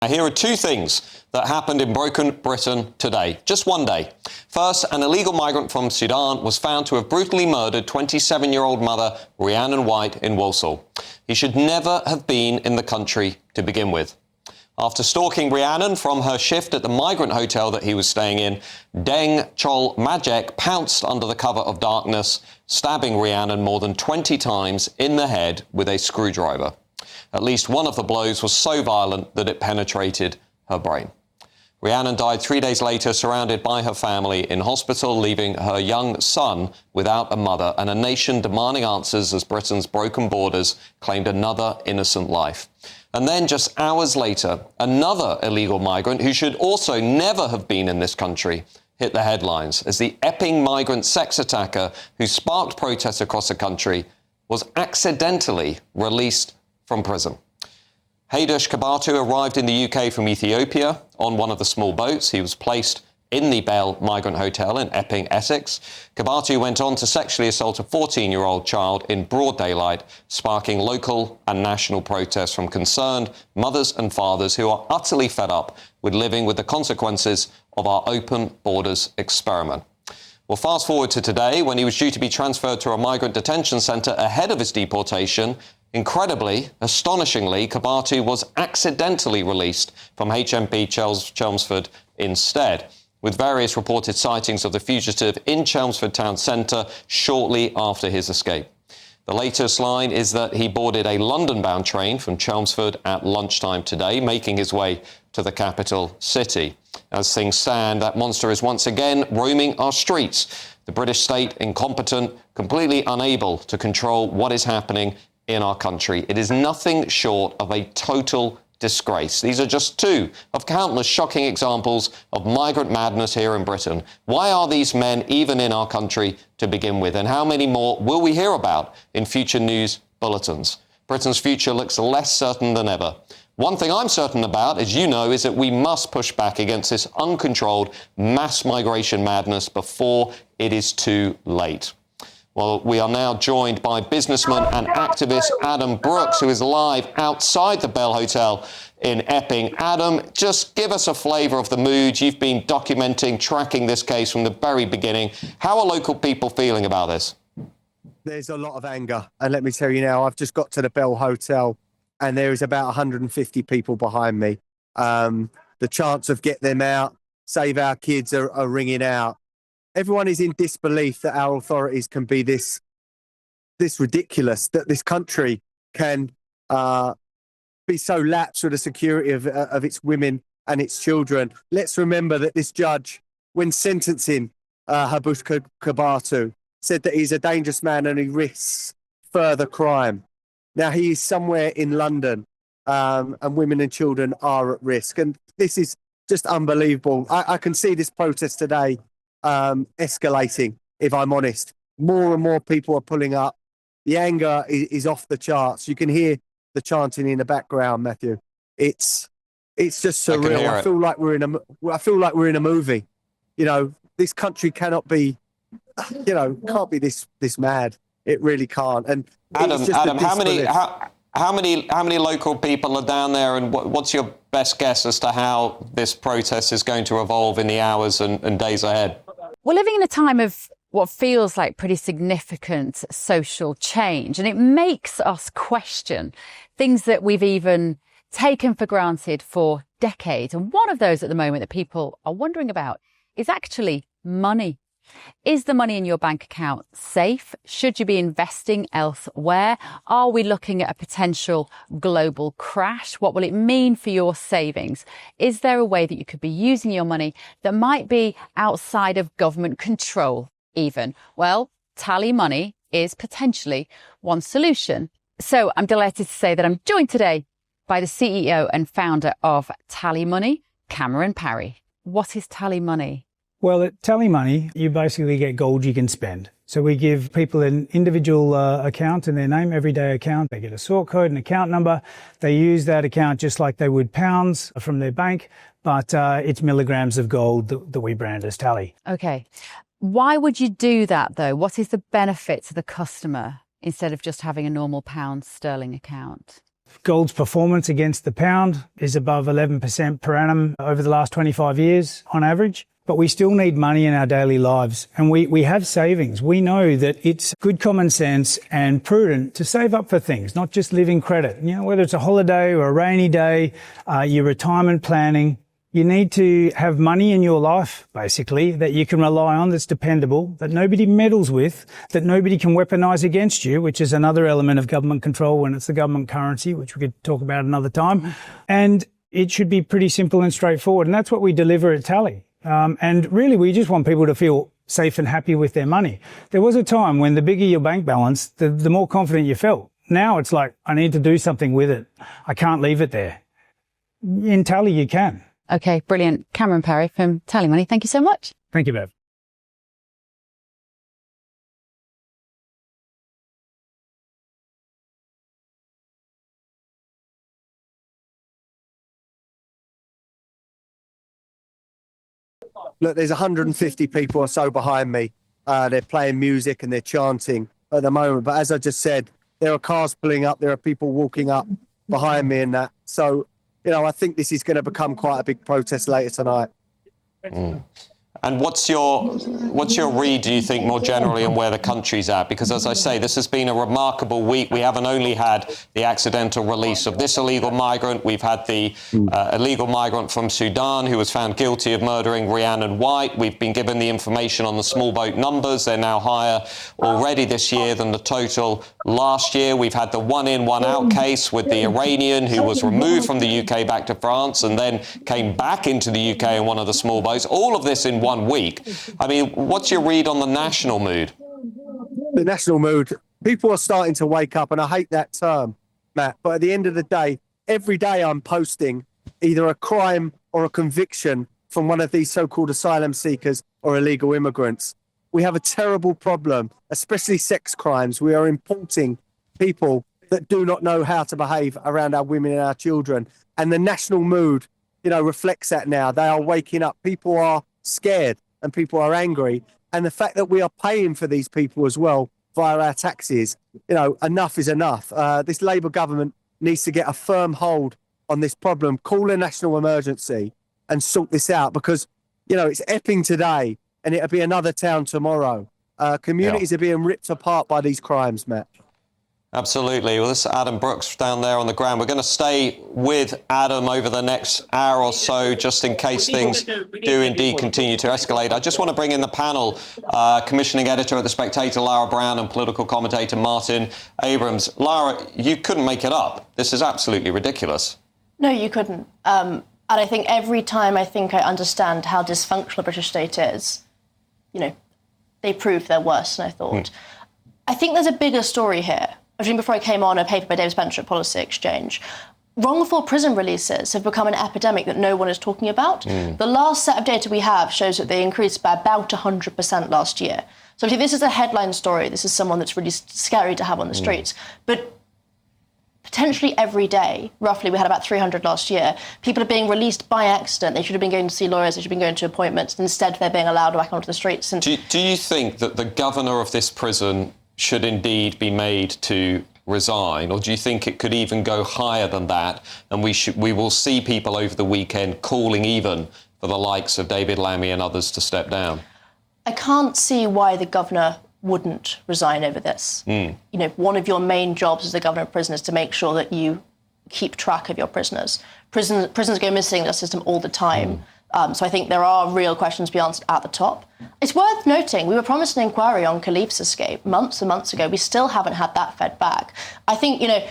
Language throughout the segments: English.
Now, here are two things that happened in broken Britain today, just one day. First, an illegal migrant from Sudan was found to have brutally murdered 27-year-old mother Rhiannon White in Walsall. He should never have been in the country to begin with. After stalking Rhiannon from her shift at the Migrant hotel that he was staying in, Deng Chol Majek pounced under the cover of darkness, stabbing Rhiannon more than 20 times in the head with a screwdriver. At least one of the blows was so violent that it penetrated her brain. Rhiannon died 3 days later, surrounded by her family in hospital, leaving her young son without a mother and a nation demanding answers as Britain's broken borders claimed another innocent life. And then just hours later, another illegal migrant who should also never have been in this country hit the headlines as the Epping migrant sex attacker who sparked protests across the country was accidentally released from prison. Hadush Kebatu arrived in the UK from Ethiopia on one of the small boats. He was placed in the Bell Migrant Hotel in Epping, Essex. Kebatu went on to sexually assault a 14-year-old child in broad daylight, sparking local and national protests from concerned mothers and fathers who are utterly fed up with living with the consequences of our open borders experiment. Well, fast forward to today, when he was due to be transferred to a migrant detention centre ahead of his deportation. Incredibly, astonishingly, Kebatu was accidentally released from HMP Chelmsford instead, with various reported sightings of the fugitive in Chelmsford town centre shortly after his escape. The latest line is that he boarded a London-bound train from Chelmsford at lunchtime today, making his way to the capital city. As things stand, that monster is once again roaming our streets. The British state incompetent, completely unable to control what is happening in our country. It is nothing short of a total disgrace. These are just two of countless shocking examples of migrant madness here in Britain. Why are these men even in our country to begin with? And how many more will we hear about in future news bulletins? Britain's future looks less certain than ever. One thing I'm certain about, as you know, is that we must push back against this uncontrolled mass migration madness before it is too late. Well, we are now joined by businessman and activist Adam Brooks, who is live outside the Bell Hotel in Epping. Adam, just give us a flavour of the mood. You've been documenting, tracking this case from the very beginning. How are local people feeling about this? There's a lot of anger. And let me tell you now, I've just got to the Bell Hotel and there is about 150 people behind me. The chants of get them out, save our kids are ringing out. Everyone is in disbelief that our authorities can be this ridiculous, that this country can be so lax with the security of its women and its children. Let's remember that this judge, when sentencing Hadush Kebatu, said that he's a dangerous man and he risks further crime. Now, he is somewhere in London and women and children are at risk. And this is just unbelievable. I can see this protest today escalating, if I'm honest. More and more people are pulling up. The anger is off the charts. You can hear the chanting in the background, Matthew. It's just surreal. I feel like we're in a movie. You know, this country cannot be, can't be this mad. It really can't. And Adam, how many local people are down there, and what's your best guess as to how this protest is going to evolve in the hours and days ahead? We're living in a time of what feels like pretty significant social change, and it makes us question things that we've even taken for granted for decades. And one of those at the moment that people are wondering about is actually money. Is the money in your bank account safe? Should you be investing elsewhere? Are we looking at a potential global crash? What will it mean for your savings? Is there a way that you could be using your money that might be outside of government control even? Well, TallyMoney is potentially one solution. So I'm delighted to say that I'm joined today by the CEO and founder of TallyMoney, Cameron Parry. What is TallyMoney? Well, at TallyMoney, you basically get gold you can spend. So we give people an individual account in their name, everyday account. They get a sort code, an account number. They use that account just like they would pounds from their bank, but it's milligrams of gold that we brand as Tally. Okay. Why would you do that, though? What is the benefit to the customer instead of just having a normal pound sterling account? Gold's performance against the pound is above 11% per annum over the last 25 years on average. But we still need money in our daily lives, and we have savings. We know that it's good common sense and prudent to save up for things, not just living credit. You know, whether it's a holiday or a rainy day, your retirement planning, you need to have money in your life, basically, that you can rely on, that's dependable, that nobody meddles with, that nobody can weaponise against you, which is another element of government control when it's the government currency, which we could talk about another time. And it should be pretty simple and straightforward, and that's what we deliver at Tally. And really, we just want people to feel safe and happy with their money. There was a time when the bigger your bank balance, the more confident you felt. Now it's like, I need to do something with it. I can't leave it there. In Tally, you can. Okay, brilliant. Cameron Parry from TallyMoney, thank you so much. Thank you, Bev. Look, there's 150 people or so behind me. They're playing music and they're chanting at the moment. But as I just said, there are cars pulling up. There are people walking up behind me and that. So, you know, I think this is going to become quite a big protest later tonight. Mm. And what's your read, do you think, more generally on where the country's at? Because, as I say, this has been a remarkable week. We haven't only had the accidental release of this illegal migrant. We've had the illegal migrant from Sudan who was found guilty of murdering Rhiannon White. We've been given the information on the small boat numbers. They're now higher already this year than the total last year. We've had the one-in, one-out case with the Iranian who was removed from the UK back to France and then came back into the UK in one of the small boats. All of this in 1 week. I mean, what's your read on the national mood? The national mood, people are starting to wake up, and I hate that term, Matt, but at the end of the day, every day I'm posting either a crime or a conviction from one of these so-called asylum seekers or illegal immigrants. We have a terrible problem, especially sex crimes. We are importing people that do not know how to behave around our women and our children. And the national mood, you know, reflects that now. They are waking up. People are scared and people are angry. And the fact that we are paying for these people as well via our taxes, you know, enough is enough. This Labour government needs to get a firm hold on this problem, call a national emergency and sort this out, because, you know, it's Epping today and it'll be another town tomorrow. Communities are being ripped apart by these crimes, Matt. Absolutely. Well, this is Adam Brooks down there on the ground. We're going to stay with Adam over the next hour or so, just in case things do indeed continue to escalate. I just want to bring in the panel, commissioning editor at The Spectator, Lara Brown, and political commentator Martin Abrams. Lara, you couldn't make it up. This is absolutely ridiculous. No, you couldn't. And I think every time I understand how dysfunctional the British state is, you know, they prove they're worse than I thought. I think there's a bigger story here. Before I came on, a paper by David Spencer at Policy Exchange. Wrongful prison releases have become an epidemic that no one is talking about. The last set of data we have shows that they increased by about 100% last year. So this is a headline story. This is someone that's really scary to have on the streets. But potentially every day, roughly, we had about 300 last year, people are being released by accident. They should have been going to see lawyers. They should have been going to appointments. Instead, they're being allowed back onto the streets. And do you think that the governor of this prison should indeed be made to resign, or do you think it could even go higher than that, and we will see people over the weekend calling even for the likes of David Lammy and others to step down? I can't see why the governor wouldn't resign over this. You know, one of your main jobs as the governor of prison is to make sure that you keep track of your prisoners. Prisoners go missing in the system all the time. So I think there are real questions to be answered at the top. It's worth noting, we were promised an inquiry on Khalif's escape months and months ago. We still haven't had that fed back. I think, you know,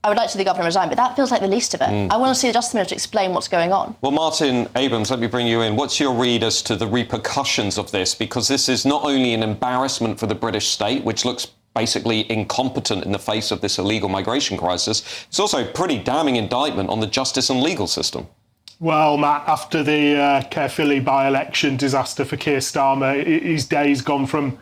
I would like to see the governor resign, but that feels like the least of it. I want to see the Justice Minister explain what's going on. Well, Martin Abrams, let me bring you in. What's your read as to the repercussions of this? Because this is not only an embarrassment for the British state, which looks basically incompetent in the face of this illegal migration crisis, it's also a pretty damning indictment on the justice and legal system. Well, Matt, after the Caerphilly by-election disaster for Keir Starmer, his day's gone from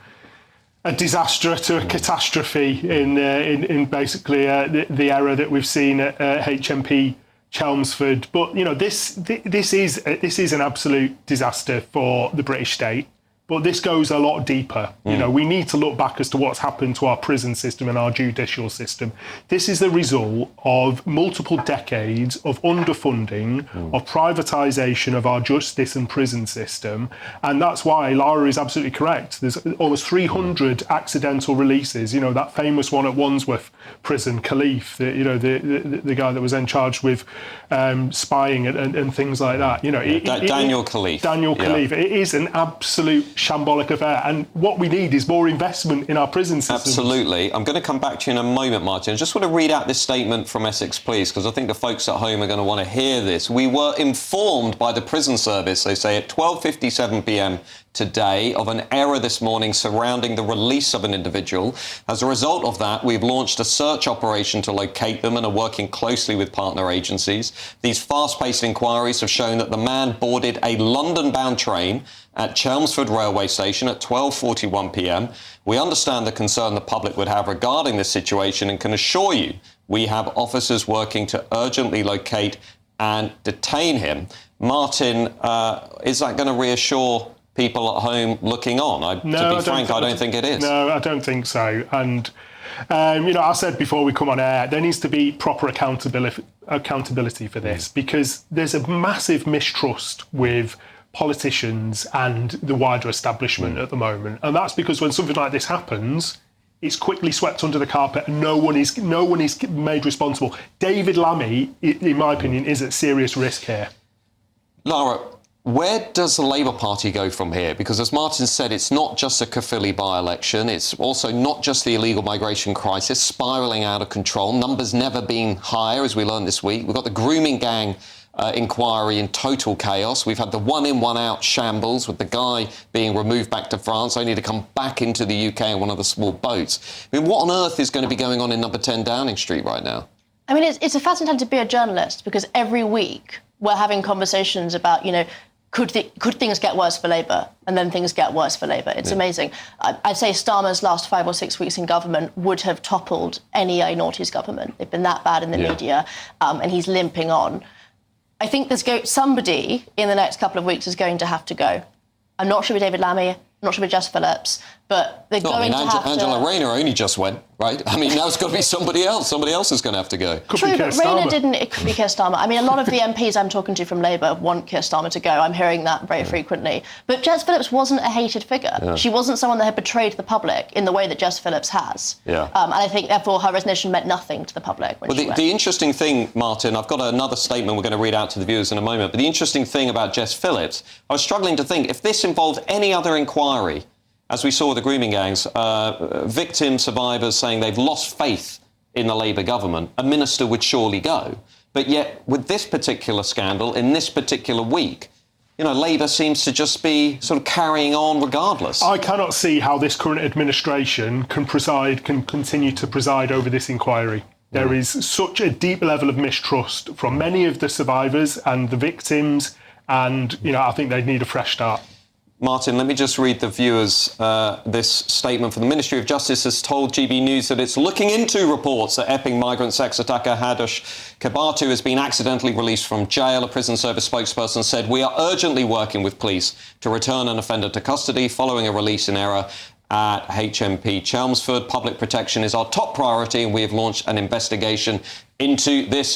a disaster to a catastrophe in basically the error that we've seen at HMP Chelmsford. But you know, this is an absolute disaster for the British state. But this goes a lot deeper. You know, we need to look back as to what's happened to our prison system and our judicial system. This is the result of multiple decades of underfunding, of privatisation of our justice and prison system. And that's why Lara is absolutely correct. There's almost 300 accidental releases. You know, that famous one at Wandsworth prison, Khalif, the guy that was then charged with spying and things like that. You know, Daniel Khalif. Daniel Khalif. It is an absolute shambolic affair, and what we need is more investment in our prison systems. Absolutely. I'm going to come back to you in a moment, Martin. I just want to read out this statement from Essex Police, because I think the folks at home are going to want to hear this. We were informed by the prison service, they say, at 12:57 p.m. today of an error this morning surrounding the release of an individual. As a result of that, we've launched a search operation to locate them and are working closely with partner agencies. These fast-paced inquiries have shown that the man boarded a London-bound train at Chelmsford railway station at 12:41 p.m. We understand the concern the public would have regarding this situation and can assure you we have officers working to urgently locate and detain him. Martin, is that going to reassure people at home looking on? To be frank, I don't think it is. No, I don't think so. And, I said before we come on air, there needs to be proper accountability for this, because there's a massive mistrust with politicians and the wider establishment at the moment. And that's because when something like this happens, it's quickly swept under the carpet and no one is made responsible. David Lammy, in my opinion, is at serious risk here. Lara, where does the Labour Party go from here? Because as Martin said, it's not just a Caerphilly by-election. It's also not just the illegal migration crisis spiralling out of control. Numbers never been higher, as we learned this week. We've got the grooming gang inquiry in total chaos. We've had the one-in, one-out shambles with the guy being removed back to France, only to come back into the UK in one of the small boats. I mean, what on earth is going to be going on in number 10 Downing Street right now? I mean, it's a fascinating time to be a journalist, because every week we're having conversations about, could things get worse for Labour? And then things get worse for Labour. It's amazing. I'd say Starmer's last 5 or 6 weeks in government would have toppled any noughties government. They've been that bad in the media, and he's limping on. I think somebody in the next couple of weeks is going to have to go. I'm not sure with David Lammy, I'm not sure with Jess Phillips, but they're going to have to... Angela Rayner only just went, right? I mean, now it's got to be somebody else. Somebody else is going to have to go. True, but Rayner didn't... It could be Keir Starmer. I mean, a lot of the MPs I'm talking to from Labour want Keir Starmer to go. I'm hearing that very frequently. But Jess Phillips wasn't a hated figure. Yeah. She wasn't someone that had betrayed the public in the way that Jess Phillips has. Yeah. And I think, therefore, her resignation meant nothing to the public when she went. The interesting thing, Martin, I've got another statement we're going to read out to the viewers in a moment, but the interesting thing about Jess Phillips, I was struggling to think, if this involved any other inquiry, as we saw with the grooming gangs, victim survivors saying they've lost faith in the Labour government, a minister would surely go. But yet, with this particular scandal, in this particular week, Labour seems to just be sort of carrying on regardless. I cannot see how this current administration can continue to preside over this inquiry. There is such a deep level of mistrust from many of the survivors and the victims, and, I think they need a fresh start. Martin, let me just read the viewers this statement from the Ministry of Justice has told GB News that it's looking into reports that Epping migrant sex attacker Hadush Kebatu has been accidentally released from jail. A prison service spokesperson said, "We are urgently working with police to return an offender to custody following a release in error at HMP Chelmsford. Public protection is our top priority and we have launched an investigation into this